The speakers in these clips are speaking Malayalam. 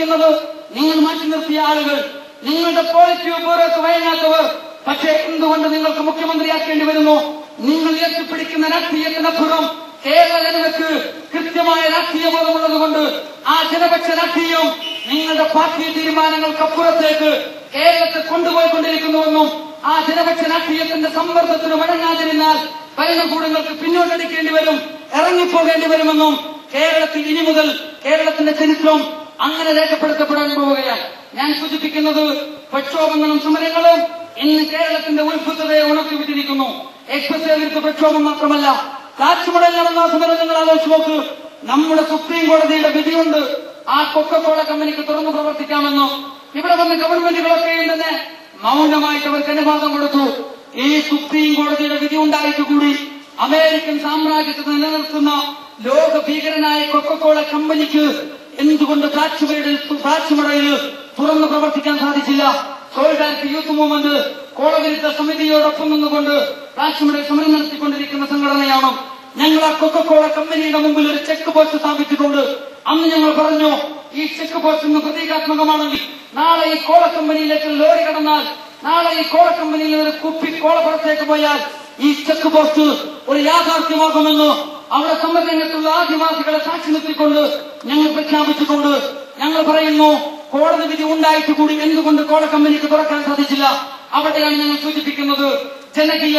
ചോദിക്കുന്നത്, നിങ്ങൾ മാറ്റി നിർത്തിയ ആളുകൾ, നിങ്ങളുടെ പോളിറ്റി ബ്യൂറോക്ക് വഴങ്ങാത്തവർ, പക്ഷേ എന്തുകൊണ്ട് നിങ്ങൾക്ക് മുഖ്യമന്ത്രിയാക്കേണ്ടി വരുന്നു? നിങ്ങൾ ഉയർത്തിപ്പിടിക്കുന്ന രാഷ്ട്രീയത്തിനപ്പുറം കേരള ജനതയ്ക്ക് കൃത്യമായ രാഷ്ട്രീയ ബോധമുള്ളതുകൊണ്ട് ആ ജനപക്ഷ രാഷ്ട്രീയം നിങ്ങളുടെ പാർട്ടി തീരുമാനങ്ങൾക്കപ്പുറത്തേക്ക് കേരളത്തെ കൊണ്ടുപോയിക്കൊണ്ടിരിക്കുന്നുവെന്നും ആ ജനപക്ഷ രാഷ്ട്രീയത്തിന്റെ സമ്മർദ്ദത്തിന് വഴങ്ങാതിരുന്നാൽ ഭരണകൂടങ്ങൾക്ക് പിന്നോട്ടടിക്കേണ്ടി വരും, ഇറങ്ങിപ്പോകേണ്ടി വരുമെന്നും കേരളത്തിൽ ഇനി മുതൽ കേരളത്തിന്റെ ചരിത്രം അങ്ങനെ രേഖപ്പെടുത്തപ്പെടാൻ പോവുകയാണ്. ഞാൻ സൂചിപ്പിക്കുന്നത്, പ്രക്ഷോഭങ്ങളും സമരങ്ങളും ഇന്ന് കേരളത്തിന്റെ ഉത്ഭുതതയെ ഉണർത്തിവിട്ടിരിക്കുന്നു. എക്സ്പ്രസ് വിരുദ്ധ പ്രക്ഷോഭം മാത്രമല്ല, കാച്ചുമടൽ നടന്ന സമരം നിങ്ങൾ ആലോചിച്ച് നോക്ക്. നമ്മുടെ സുപ്രീം കോടതിയുടെ വിധിയുണ്ട്, ആ കൊക്കക്കോള കമ്പനിക്ക് തുറന്നു പ്രവർത്തിക്കാമെന്ന്. ഇവിടെ വന്ന ഗവൺമെന്റുകളൊക്കെയും തന്നെ മൗനമായിട്ട് അവർക്ക് അനുവാദം കൊടുത്തു. ഈ സുപ്രീം കോടതിയുടെ വിധി ഉണ്ടായിട്ട് കൂടി അമേരിക്കൻ സാമ്രാജ്യത്തെ നിലനിർത്തുന്ന ലോക ഭീകരനായ കൊക്കക്കോള കമ്പനിക്ക് എന്തുകൊണ്ട് കാച്ചുമടയിൽ തുറന്നു പ്രവർത്തിക്കാൻ സാധിച്ചില്ല? സോളിഡാരിറ്റി യൂത്ത് മൂവ്മെന്റ് കോളവിരുദ്ധ സമിതിയോടൊപ്പം നിന്നുകൊണ്ട് കാച്ചുമടയിൽ സമരം നടത്തിക്കൊണ്ടിരിക്കുന്ന സംഘടനയാണ്. ഞങ്ങൾ ആ കൊക്കക്കോള കമ്പനിയുടെ മുമ്പിൽ ഒരു ചെക്ക് പോസ്റ്റ് സ്ഥാപിച്ചിട്ടുണ്ട്. അന്ന് ഞങ്ങൾ പറഞ്ഞു, ഈ ചെക്ക് പോസ്റ്റ് ഇന്ന് പ്രതീകാത്മകമാണെങ്കിൽ നാളെ ഈ കോള കമ്പനിയിലേക്ക് ലോറി കടന്നാൽ, നാളെ ഈ കോള കമ്പനിയിൽ ഒരു കുപ്പി കോള പുറത്തേക്ക് പോയാൽ ഈ ചെക്ക് പോസ്റ്റ് ഒരു യാഥാർത്ഥ്യമാകുമെന്ന് അവിടെ സമരരംഗത്തുള്ള ആദിവാസികളെ സാക്ഷി നിർത്തിക്കൊണ്ട് ഞങ്ങൾ പ്രഖ്യാപിച്ചിട്ടുണ്ട്. ഞങ്ങൾ പറയുന്നു, കോടതി വിധി ഉണ്ടായിട്ട് കൂടി എന്തുകൊണ്ട് കോള കമ്പനിക്ക് തുറക്കാൻ സാധിച്ചില്ല? അവിടെയാണ് ഞങ്ങൾ സൂചിപ്പിക്കുന്നത്, ജനകീയ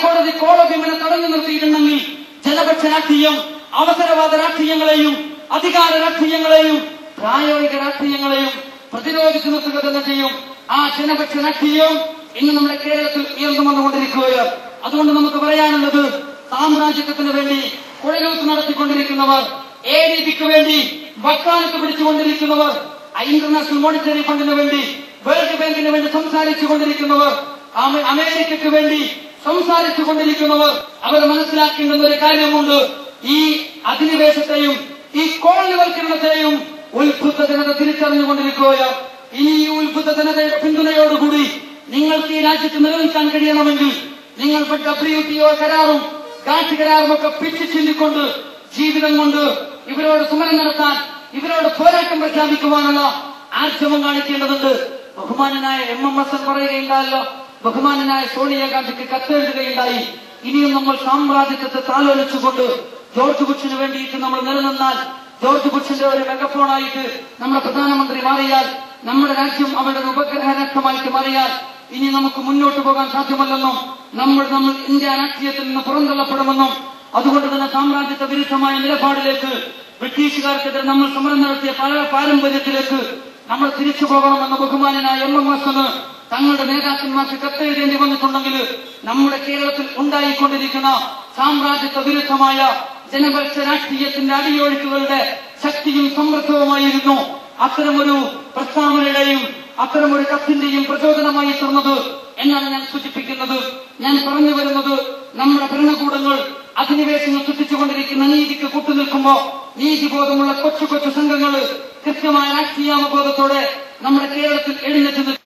കോടതി കോള വിമനെ തടഞ്ഞു നിർത്തിയിട്ടുണ്ടെങ്കിൽ ജനപക്ഷ രാഷ്ട്രീയം അവസരവാദ രാഷ്ട്രീയങ്ങളെയും അധികാര രാഷ്ട്രീയങ്ങളെയും പ്രായോഗിക രാഷ്ട്രീയങ്ങളെയും പ്രതിരോധിച്ചു നിർത്തുക തന്നെ ചെയ്യും. ആ ജനപക്ഷ രാഷ്ട്രീയം ഇന്ന് നമ്മുടെ കേരളത്തിൽ ഉയർന്നു വന്നുകൊണ്ടിരിക്കുകയാണ്. അതുകൊണ്ട് നമുക്ക് പറയാനുള്ളത്, സാമ്രാജ്യത്വത്തിന് വേണ്ടി കുഴലൂത്ത് നടത്തിക്കൊണ്ടിരിക്കുന്നവർ, ADBക്ക് വേണ്ടി വക്കാലത്ത് പിടിച്ചുകൊണ്ടിരിക്കുന്നവർ, ഇന്റർനാഷണൽ മോണിറ്ററി ഫണ്ടിന് വേണ്ടി, വേൾഡ് ബാങ്കിന് വേണ്ടി സംസാരിച്ചുകൊണ്ടിരിക്കുന്നവർ, അമേരിക്കയ്ക്ക് വേണ്ടി സംസാരിച്ചുകൊണ്ടിരിക്കുന്നവർ, അവർ മനസ്സിലാക്കേണ്ടുന്ന ഒരു കാര്യമുണ്ട്. ഈ അധിനിവേശത്തെയും ഈ കോളനിവൽക്കരണത്തെയും ഉത്ഭുത ജനത തിരിച്ചറിഞ്ഞുകൊണ്ടിരിക്കുകയാണ്. ഇനി ഈ ഉത്ഭുത ജനതയുടെ പിന്തുണയോടുകൂടി നിങ്ങൾക്ക് ഈ രാജ്യത്ത് നിലനിൽക്കാൻ കഴിയണമെങ്കിൽ നിങ്ങൾ WTO കരാറും ഗാന്ധി കരാറും ഒക്കെ പിച്ചു ചിന്തിക്കൊണ്ട് ജീവിതം കൊണ്ട് ഇവരോട് സമരം നടത്താൻ, ഇവരോട് പോരാട്ടം പ്രഖ്യാപിക്കുവാനുള്ള ആർജവം കാണിക്കേണ്ടതുണ്ട്. ബഹുമാനനായ MMS പറയുകയുണ്ടായല്ലോ, ബഹുമാനനായ സോണിയാഗാന്ധിക്ക് കത്തെഴുതുകയുണ്ടായി. ഇനിയും നമ്മൾ സാമ്രാജ്യത്വത്തെ താലോലിച്ചുകൊണ്ട് ജോർജ് ബുഷിന് വേണ്ടിയിട്ട് നമ്മൾ നിലനിന്നാൽ, ജോർജ് ബുഷിന്റെ ഒരു മെഗഫോണായിട്ട് നമ്മുടെ പ്രധാനമന്ത്രി മാറിയാൽ, നമ്മുടെ രാജ്യം അവരുടെ ഉപഗ്രഹ രാഷ്ട്രമായിട്ട് മാറിയാൽ ഇനി നമുക്ക് മുന്നോട്ട് പോകാൻ സാധ്യമല്ലെന്നും നമ്മൾ ഇന്ത്യ രാഷ്ട്രീയത്തിൽ നിന്ന് പുറന്തള്ളപ്പെടുമെന്നും അതുകൊണ്ട് തന്നെ സാമ്രാജ്യത്വ വിരുദ്ധമായ നിലപാടിലേക്ക്, ബ്രിട്ടീഷുകാർക്കെതിരെ നമ്മൾ സമരം നടത്തിയ പാരമ്പര്യത്തിലേക്ക് നമ്മൾ തിരിച്ചു പോകണമെന്ന ബഹുമാനനായ MMS തങ്ങളുടെ നേതാക്കന്മാർക്ക് കത്തെഴുതേണ്ടി വന്നിട്ടുണ്ടെങ്കിൽ നമ്മുടെ കേരളത്തിൽ ഉണ്ടായിക്കൊണ്ടിരിക്കുന്ന സാമ്രാജ്യത്വ വിരുദ്ധമായ ജനപക്ഷ രാഷ്ട്രീയത്തിന്റെ അടിയൊഴുക്കുകളുടെ ശക്തിയും സമൃദ്ധവുമായിരുന്നു അത്തരമൊരു പ്രസ്താവനയുടെയും അത്തരമൊരു കത്തിന്റെയും പ്രചോദനമായി തീർന്നത് എന്നാണ് ഞാൻ സൂചിപ്പിക്കുന്നത്. ഞാൻ പറഞ്ഞു വരുന്നത്, നമ്മുടെ ഭരണകൂടങ്ങൾ അധിനിവേശങ്ങൾ സൃഷ്ടിച്ചുകൊണ്ടിരിക്കുന്ന നീതിക്ക് കൂട്ടുനിൽക്കുമ്പോൾ നീതിബോധമുള്ള കൊച്ചു കൊച്ചു സംഘങ്ങൾ കൃത്യമായ രാഷ്ട്രീയാവബോധത്തോടെ നമ്മുടെ കേരളത്തിൽ എഴുന്നേറ്റ്